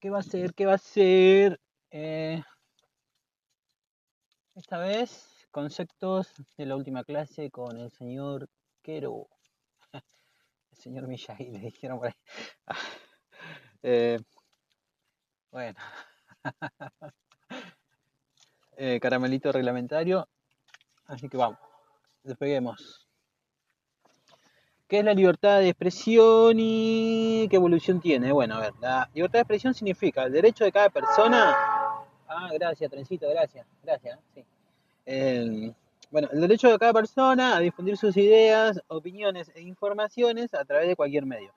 ¿Qué va a ser? ¿Qué va a ser? Eh, Esta vez, conceptos de la última clase con el señor Quero. El señor Miyagi, le dijeron por ahí. Eh, bueno, caramelito reglamentario. Así que vamos, despeguemos. ¿Qué es la libertad de expresión y qué evolución tiene? Bueno, a ver, la libertad de expresión significa el derecho de cada persona. Ah, gracias, Trencito, gracias, sí. El, bueno, el derecho de cada persona a difundir sus ideas, opiniones e informaciones a través de cualquier medio.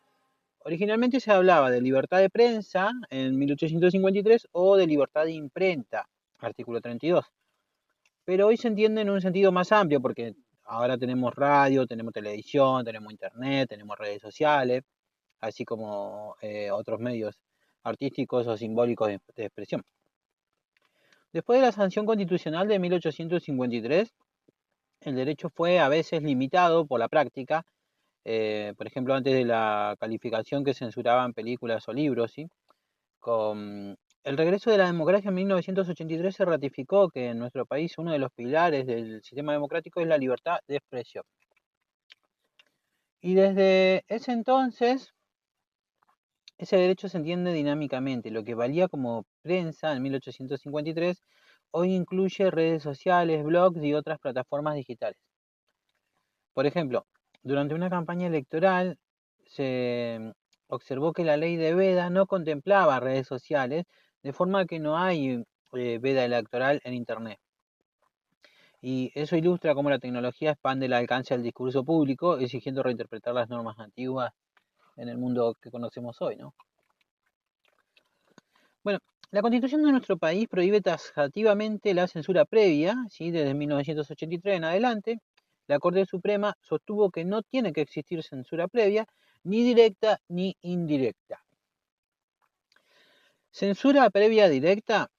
Originalmente se hablaba de libertad de prensa en 1853 o de libertad de imprenta, artículo 32. Pero hoy se entiende en un sentido más amplio porque ahora tenemos radio, tenemos televisión, tenemos internet, tenemos redes sociales, así como otros medios artísticos o simbólicos de expresión. Después de la sanción constitucional de 1853, el derecho fue a veces limitado por la práctica, por ejemplo, antes de la calificación que censuraban películas o libros, ¿sí? Con el regreso de la democracia en 1983 se ratificó que en nuestro país uno de los pilares del sistema democrático es la libertad de expresión. Y desde ese entonces, ese derecho se entiende dinámicamente. Lo que valía como prensa en 1853, hoy incluye redes sociales, blogs y otras plataformas digitales. Por ejemplo, durante una campaña electoral se observó que la ley de veda no contemplaba redes sociales, de forma que no hay veda electoral en Internet. Y eso ilustra cómo la tecnología expande el alcance del discurso público, exigiendo reinterpretar las normas antiguas en el mundo que conocemos hoy, ¿no? Bueno, la Constitución de nuestro país prohíbe taxativamente la censura previa, ¿sí? Desde 1983 en adelante. La Corte Suprema sostuvo que no tiene que existir censura previa, ni directa ni indirecta. Censura previa directa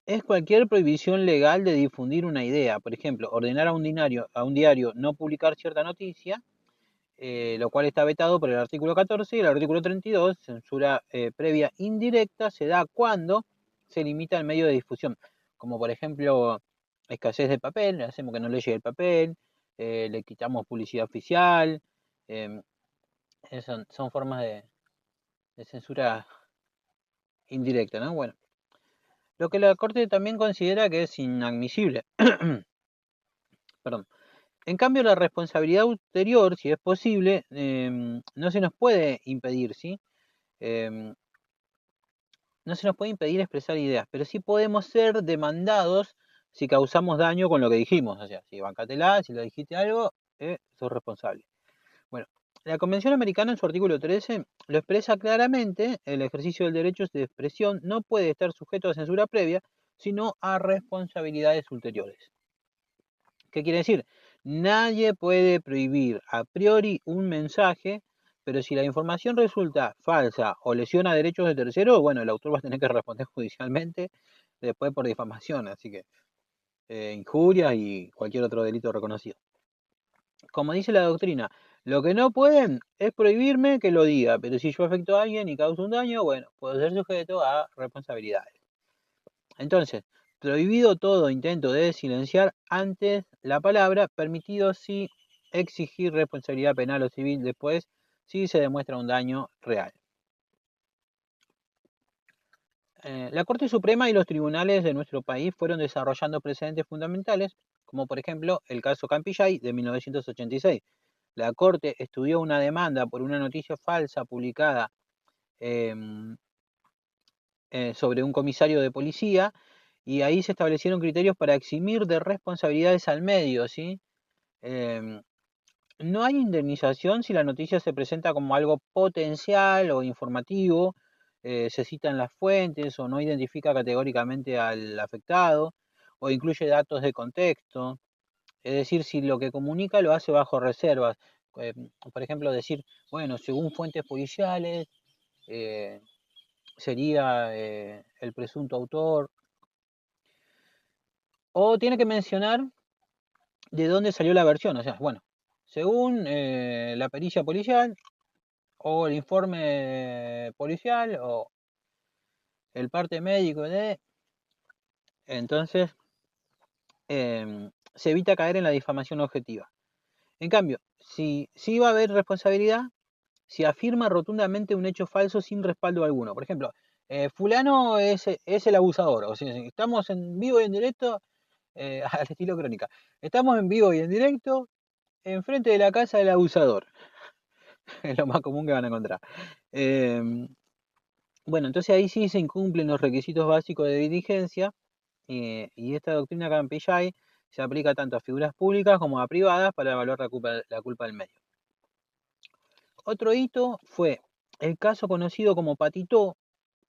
es cualquier prohibición legal de difundir una idea. Por ejemplo, ordenar a un diario no publicar cierta noticia, lo cual está vetado por el artículo 14 y el artículo 32. Censura previa indirecta se da cuando se limita el medio de difusión, como por ejemplo escasez de papel, hacemos que no le llegue el papel, le quitamos publicidad oficial, eh, son formas de censura indirecta, ¿no? Bueno, lo que la Corte también considera que es inadmisible. Perdón. En cambio, la responsabilidad ulterior, si es posible, no se nos puede impedir, ¿sí? Eh, no se nos puede impedir expresar ideas, pero sí podemos ser demandados si causamos daño con lo que dijimos. O sea, si bancatela, si le dijiste algo, sos responsable. Bueno, la Convención Americana en su artículo 13 lo expresa claramente: el ejercicio del derecho de expresión no puede estar sujeto a censura previa, sino a responsabilidades ulteriores. ¿Qué quiere decir? Nadie puede prohibir a priori un mensaje, pero si la información resulta falsa o lesiona derechos de terceros, bueno, el autor va a tener que responder judicialmente después por difamación, así que injurias y cualquier otro delito reconocido. Como dice la doctrina, lo que no pueden es prohibirme que lo diga, pero si yo afecto a alguien y causo un daño, bueno, puedo ser sujeto a responsabilidades. Entonces, prohibido todo intento de silenciar antes la palabra, permitido sí exigir responsabilidad penal o civil después si se demuestra un daño real. La Corte Suprema y los tribunales de nuestro país fueron desarrollando precedentes fundamentales, como por ejemplo el caso Campillay de 1986. La Corte estudió una demanda por una noticia falsa publicada sobre un comisario de policía, y ahí se establecieron criterios para eximir de responsabilidades al medio, ¿sí? No hay indemnización si la noticia se presenta como algo potencial o informativo, se citan las fuentes o no identifica categóricamente al afectado, o incluye datos de contexto. Es decir, si lo que comunica lo hace bajo reservas. Eh, por ejemplo, decir, bueno, según fuentes policiales, eh, sería el presunto autor. O tiene que mencionar de dónde salió la versión. O sea, bueno, según la pericia policial o el informe policial, o el parte médico de... Entonces, se evita caer en la difamación objetiva. En cambio, si va a haber responsabilidad, si afirma rotundamente un hecho falso sin respaldo alguno. Por ejemplo, fulano es el abusador. O sea, estamos en vivo y en directo, al estilo Crónica. Estamos en vivo y en directo enfrente de la casa del abusador. Es lo más común que van a encontrar. Bueno, entonces ahí sí se incumplen los requisitos básicos de diligencia, y esta doctrina Campillay se aplica tanto a figuras públicas como a privadas para evaluar la culpa del medio. Otro hito fue el caso conocido como Patito,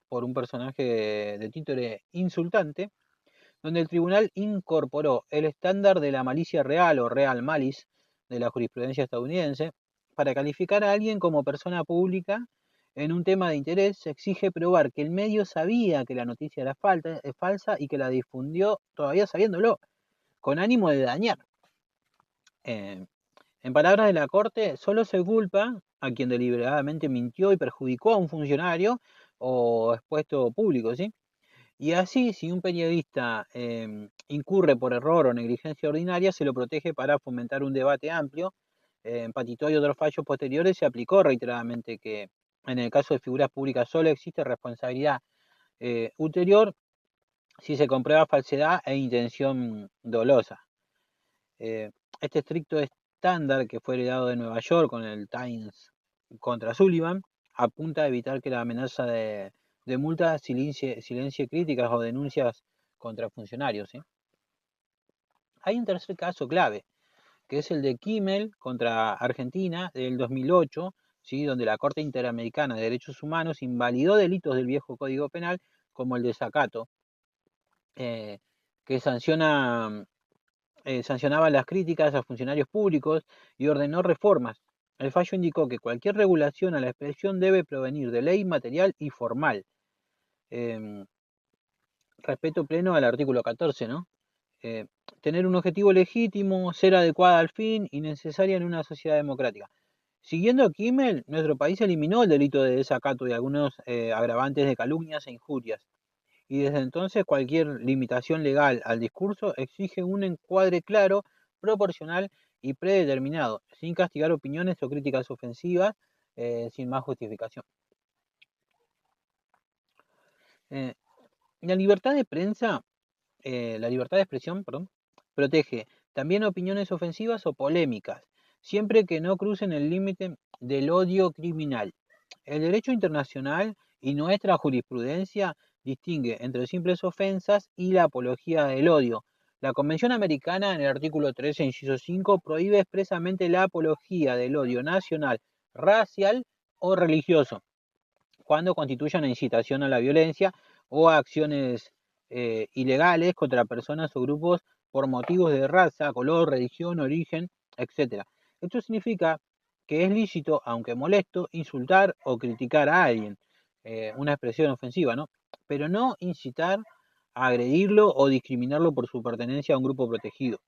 por un personaje de títere insultante, donde el tribunal incorporó el estándar de la malicia real o real malice de la jurisprudencia estadounidense. Para calificar a alguien como persona pública en un tema de interés, se exige probar que el medio sabía que la noticia era falsa y que la difundió todavía sabiéndolo, con ánimo de dañar. En palabras de la Corte, solo se culpa a quien deliberadamente mintió y perjudicó a un funcionario o expuesto público, ¿sí? Y así, si un periodista incurre por error o negligencia ordinaria, se lo protege para fomentar un debate amplio. En Patito y otros fallos posteriores se aplicó reiteradamente que en el caso de figuras públicas solo existe responsabilidad ulterior si se comprueba falsedad e intención dolosa. Este estricto estándar, que fue heredado de Nueva York con el Times contra Sullivan, apunta a evitar que la amenaza de multa silencie críticas o denuncias contra funcionarios, ¿sí? Hay un tercer caso clave, que es el de Kimmel contra Argentina del 2008, ¿sí? Donde la Corte Interamericana de Derechos Humanos invalidó delitos del viejo Código Penal, como el desacato, que sancionaba las críticas a funcionarios públicos y ordenó reformas. El fallo indicó que cualquier regulación a la expresión debe provenir de ley material y formal. Respeto pleno al artículo 14, ¿no? Tener un objetivo legítimo, ser adecuada al fin y necesaria en una sociedad democrática. Siguiendo a Kimmel, nuestro país eliminó el delito de desacato y algunos agravantes de calumnias e injurias. Y desde entonces cualquier limitación legal al discurso exige un encuadre claro, proporcional y predeterminado, sin castigar opiniones o críticas ofensivas, sin más justificación. La libertad de prensa, la libertad de expresión, perdón, protege también opiniones ofensivas o polémicas, siempre que no crucen el límite del odio criminal. El derecho internacional y nuestra jurisprudencia distingue entre simples ofensas y la apología del odio. La Convención Americana, en el artículo 13, inciso 5, prohíbe expresamente la apología del odio nacional, racial o religioso, cuando constituya una incitación a la violencia o a acciones ilegales contra personas o grupos por motivos de raza, color, religión, origen, etc. Esto significa que es lícito, aunque molesto, insultar o criticar a alguien, una expresión ofensiva, ¿no? Pero no incitar a agredirlo o discriminarlo por su pertenencia a un grupo protegido.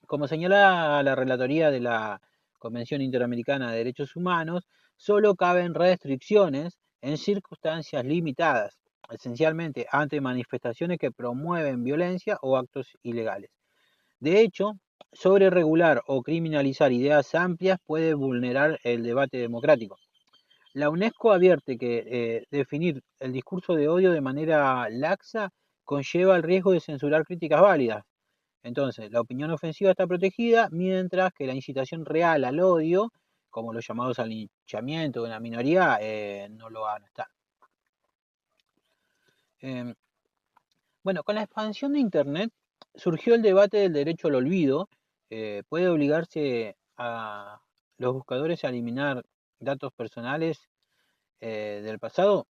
Como señala la relatoría de la Convención Interamericana de Derechos Humanos, solo caben restricciones en circunstancias limitadas, esencialmente ante manifestaciones que promueven violencia o actos ilegales. De hecho, sobreregular o criminalizar ideas amplias puede vulnerar el debate democrático. La UNESCO advierte que definir el discurso de odio de manera laxa conlleva el riesgo de censurar críticas válidas. Entonces, la opinión ofensiva está protegida, mientras que la incitación real al odio, como los llamados al linchamiento de una minoría, no lo van a estar. Bueno, con la expansión de Internet surgió el debate del derecho al olvido. ¿Puede obligarse a los buscadores a eliminar datos personales del pasado?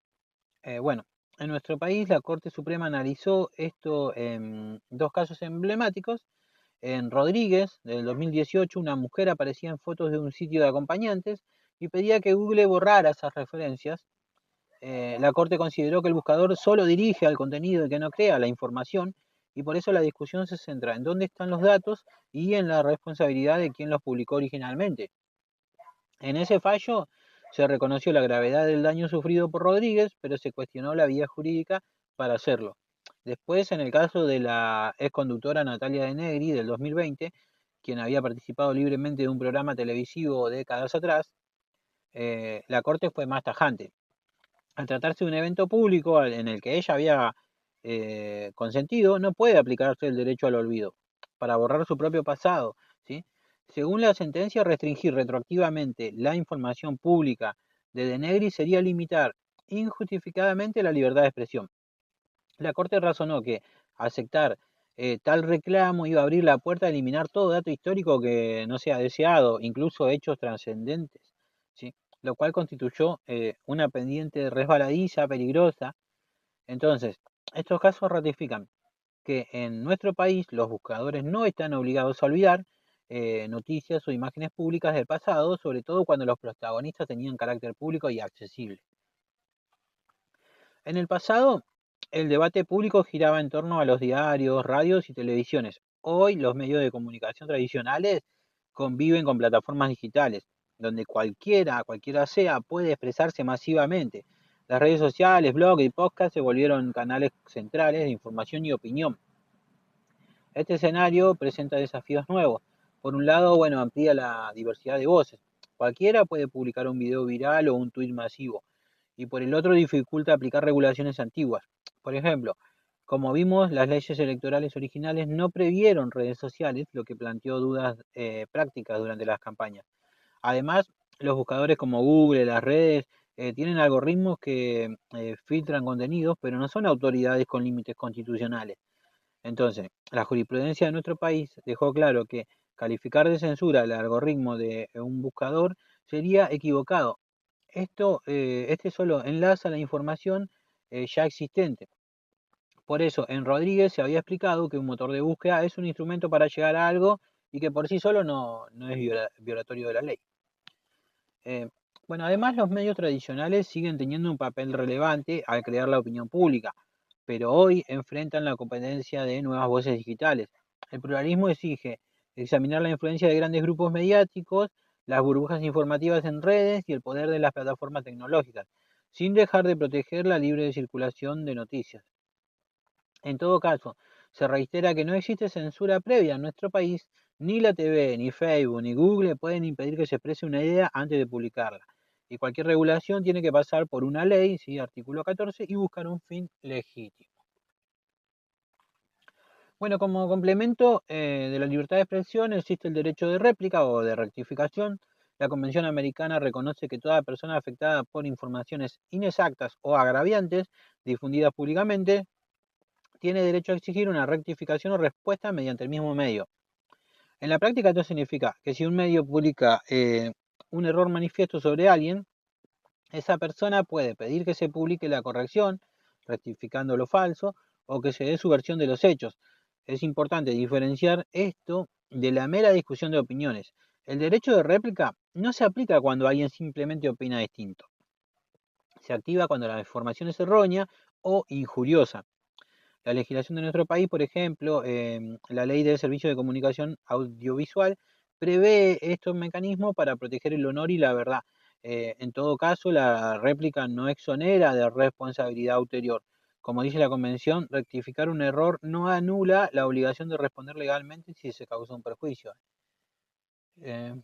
Bueno, en nuestro país la Corte Suprema analizó esto en dos casos emblemáticos. En Rodríguez, del 2018, una mujer aparecía en fotos de un sitio de acompañantes y pedía que Google borrara esas referencias. La Corte consideró que el buscador solo dirige al contenido y que no crea la información, y por eso la discusión se centra en dónde están los datos y en la responsabilidad de quien los publicó originalmente. En ese fallo Se reconoció la gravedad del daño sufrido por Rodríguez, pero se cuestionó la vía jurídica para hacerlo. Después, en el caso de la exconductora Natalia De Negri del 2020, quien había participado libremente de un programa televisivo décadas atrás, la Corte fue más tajante. Al tratarse de un evento público en el que ella había consentido, no puede aplicarse el derecho al olvido para borrar su propio pasado, ¿sí? Según la sentencia, restringir retroactivamente la información pública de Denegri sería limitar injustificadamente la libertad de expresión. La Corte razonó que aceptar tal reclamo iba a abrir la puerta a eliminar todo dato histórico que no sea deseado, incluso hechos trascendentes, ¿sí? Lo cual constituyó una pendiente resbaladiza, peligrosa. Entonces, estos casos ratifican que en nuestro país los buscadores no están obligados a olvidar noticias o imágenes públicas del pasado, sobre todo cuando los protagonistas tenían carácter público y accesible. En el pasado, el debate público giraba en torno a los diarios, radios y televisiones. Hoy los medios de comunicación tradicionales conviven con plataformas digitales, donde cualquiera sea, puede expresarse masivamente. Las redes sociales, blogs y podcasts se volvieron canales centrales de información y opinión. Este escenario presenta desafíos nuevos. Por un lado, bueno, amplía la diversidad de voces. Cualquiera puede publicar un video viral o un tuit masivo. Y por el otro, dificulta aplicar regulaciones antiguas. Por ejemplo, como vimos, las leyes electorales originales no previeron redes sociales, lo que planteó dudas prácticas durante las campañas. Además, los buscadores como Google, las redes, tienen algoritmos que filtran contenidos, pero no son autoridades con límites constitucionales. Entonces, la jurisprudencia de nuestro país dejó claro que calificar de censura el algoritmo de un buscador sería equivocado. Este solo enlaza la información ya existente. Por eso, en Rodríguez se había explicado que un motor de búsqueda es un instrumento para llegar a algo y que por sí solo no es violatorio de la ley. Eh, bueno, además los medios tradicionales siguen teniendo un papel relevante al crear la opinión pública, pero hoy enfrentan la competencia de nuevas voces digitales. El pluralismo exige examinar la influencia de grandes grupos mediáticos, las burbujas informativas en redes y el poder de las plataformas tecnológicas, sin dejar de proteger la libre circulación de noticias. En todo caso, se reitera que no existe censura previa en nuestro país, ni la TV, ni Facebook, ni Google pueden impedir que se exprese una idea antes de publicarla. Y cualquier regulación tiene que pasar por una ley, ¿sí? Artículo 14, y buscar un fin legítimo. Bueno, como complemento de la libertad de expresión existe el derecho de réplica o de rectificación. La Convención Americana reconoce que toda persona afectada por informaciones inexactas o agraviantes difundidas públicamente tiene derecho a exigir una rectificación o respuesta mediante el mismo medio. En la práctica esto significa que si un medio publica un error manifiesto sobre alguien, esa persona puede pedir que se publique la corrección, rectificando lo falso, o que se dé su versión de los hechos. Es importante diferenciar esto de la mera discusión de opiniones. El derecho de réplica no se aplica cuando alguien simplemente opina distinto. Se activa cuando la información es errónea o injuriosa. La legislación de nuestro país, por ejemplo, la ley de servicio de comunicación audiovisual, prevé estos mecanismos para proteger el honor y la verdad. En todo caso, la réplica no exonera de responsabilidad ulterior. Como dice la Convención, rectificar un error no anula la obligación de responder legalmente si se causa un perjuicio. Eh,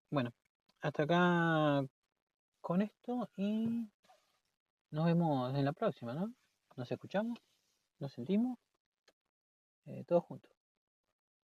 bueno, hasta acá con esto y nos vemos en la próxima, ¿no? Nos escuchamos, nos sentimos, todos juntos.